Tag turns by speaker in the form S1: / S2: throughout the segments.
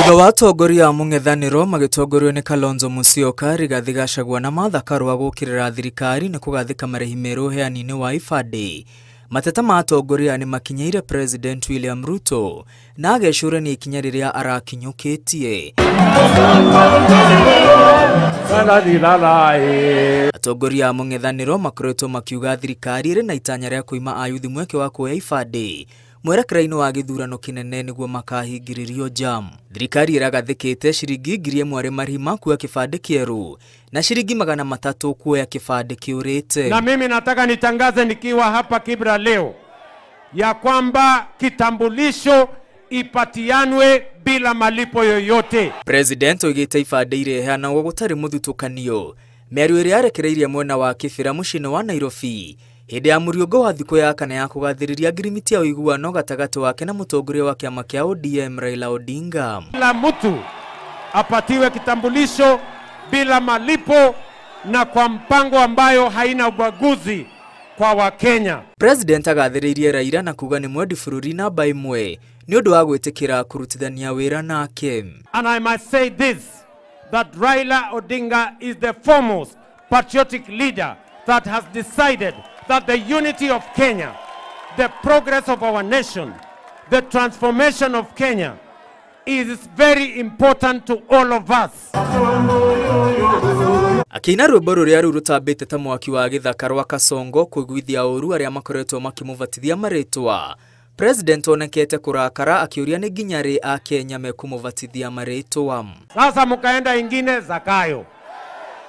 S1: Thutha wa atongoria a mũng'ethanĩro magĩtongorio nĩ Kalonzo Musyoka, Rigathi Gachagua na Martha Karua gũkĩrĩra thirikari na kũgathĩka marĩhi merũ ũheani-inĩ wa ibandĩ. Mateta ma atongoria nĩ makinyĩire President William Ruto na agecũrania ikinya rĩrĩa arakinyũkĩtie. Atongoria a mũng'ethanĩro makoretwo makiuga thirikari ĩrĩ na itanya rĩa kũima ayuthi mweke wa kuoya ibandĩ mwerekera-inĩ wa gĩthurano kĩnene nĩguo makahingĩrĩrio jam. Thirikari ĩragathĩkĩte ciringi 1,000 arĩ marĩhi ma kuoya kĩbandĩ kĩerũ na ciringi 300 kuoya kĩbandĩ kĩũrĩte.
S2: Na mimi nataka nitangaze nikiwa hapa Kibra leo ya kwamba kitambulisho ipatianwe bila malipo yoyote.
S1: President oigĩte ibandĩ ireheanagwo gũtarĩ mũthutũkanio. Mĩario ĩrĩa yarekereirie mwena wa Kĩbĩra mũciĩ-inĩ wa Nairobi hĩndĩ ya mũriũngo wa thikũ ya kana ya kũgathĩrĩria ngirimiti ya ũiguano gatagatĩ wake na mũtongoria wa kĩama kĩa ODM Raila Odinga.
S2: Kila mtu apatiwe kitambulisho bila malipo na kwa mpango ambayo haina ubaguzi kwa Wakenya.
S1: President agathĩrĩirie Raila na kuga nĩ mwendi bũrũri namba ĩmwe nĩ ũndũ wa gwĩtĩkĩra kũrutithania wĩra nake.
S2: And I must say this, that Raila Odinga is the foremost patriotic leader that has decided that the unity of Kenya, the progress of our nation, the transformation of Kenya is very important to all of us.
S1: Akĩina rwĩmbo rũrĩa rũu rũtambĩte ta mwaki wa gĩthaka rwa Kasongo kũiguithia ũru arĩa makoretwo makĩmũbatithia marĩtwa. President onekete kũrakara akĩũria nĩ nginya rĩ a Kenya mekũmũbatithia marĩtwa.
S2: Sasa mukaenda ingine Zakayo.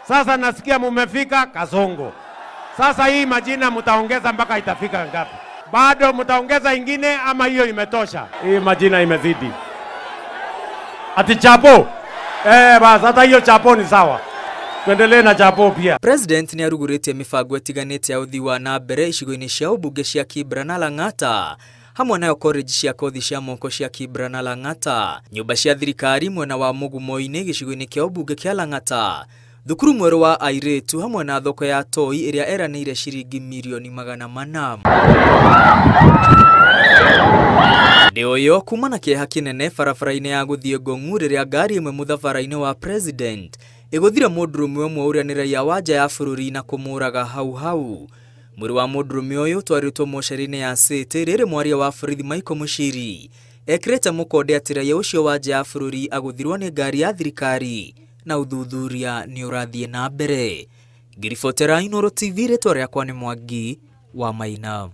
S2: Sasa nasikia mumefika Kasongo. Sasa hii majina mutaongeza mpaka itafika ngapi? Bado mutaongeza ingine ama hiyo imetosha? Hii majina imezidi. Ati Chapo? Basi hata hiyo Chapo ni sawa. Tuendelee na Chapo pia.
S1: President ni arugurĩtie mĩbango ĩtiganĩte ya ũthii wa na mbere icigo-inĩ cia ũmbunge cia Kibra na Lang'ata, hamwe nayo college cia kothi cia moko cia Kibra na Lang'ata, nyũmba cia thirikari mwena wa Mugumo-inĩ gĩcigo-inĩ kĩa ũmbunge kĩa Lang'ata, thukuru mwerũ wa airĩtu hamwe na thoko ya Toi ĩrĩa eranĩire ciringi milioni 400. Nĩoyo kuma na kĩeha kĩnene barabara-inĩ ya gũthiĩ Ngong'u rĩrĩa ngari ĩmwe mũthabara-inĩ wa President ĩgũthire mũndũrũme ũmwe ũrĩa nĩ raiya wa nja ya bũrũri na kũmũraga hau. Mwĩrĩ wa mũndũrũme ũyũ ũtwarĩtwo mocarĩ-inĩ ya City rĩrĩ mwaria wa borithi Michael Muchiri ekĩrĩte mũkonde atĩ raiya ũcio wa nja ya bũrũri agũthirwo nĩ ngari ya thirikari na ũthuthuria nĩ ũrathiĩ na mbere. Ngĩribotera Inooro TV, rĩtwa rĩakwa nĩ Mwangi wa Maina.